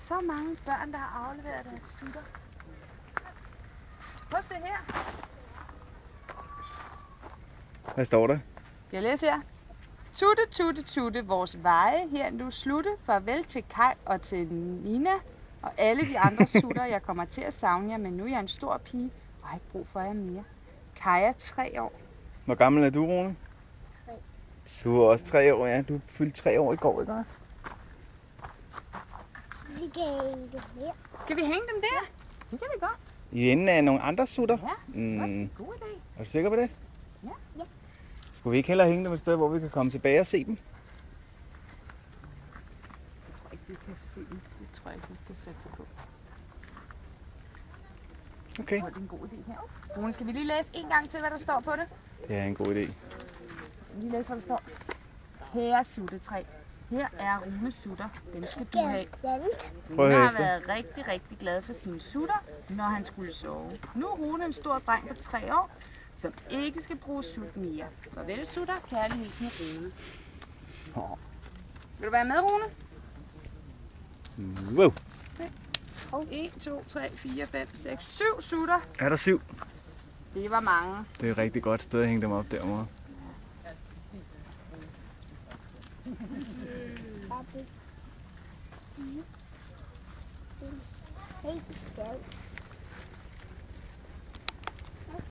så mange børn, der har afleveret deres sutter. Prøv at se her. Hvad står der? Skal jeg læse her? Tutte, tutte, tutte, vores veje her nu slutte. Farvel til Kaj og til Nina og alle de andre sutter. Jeg kommer til at savne jer, men nu er jeg en stor pige og har ikke brug for jer mere. Kaj er 3 år. Hvor gammel er du, Rune? 3. Du er også 3 år, ja. Du fyldte 3 år i går, ikke også? Vi kan hænge det her. Skal vi hænge dem der? Det kan vi godt. I enden af nogle andre sutter? Ja, god idé. Er du sikker på det? Ja. Skulle vi ikke hellere hænge dem et sted, hvor vi kan komme tilbage og se dem? Jeg tror ikke, vi kan se dem. Det tror jeg ikke, vi skal sætte på. Okay. Det er en god idé her. Rune, skal vi lige læse en gang til, hvad der står på det? Det er en god idé. Lige læse, hvad der står. Her suttetræ. Her er Runes sutter. Den skal du have. Prøv at Rune høre har efter. været rigtig, rigtig glad for sine sutter, når han skulle sove. Nu er Rune en stor dreng på 3 år, som ikke skal bruge sut mere. Farvel, sutter. Kærlig hilsen, Rune. Vil du være med, Rune? Wow. 1, 2, 3, 4, 5, 6, 7 sutter. Er der 7? Det var mange. Det er et rigtig godt sted at hænge dem op derovre. Hey,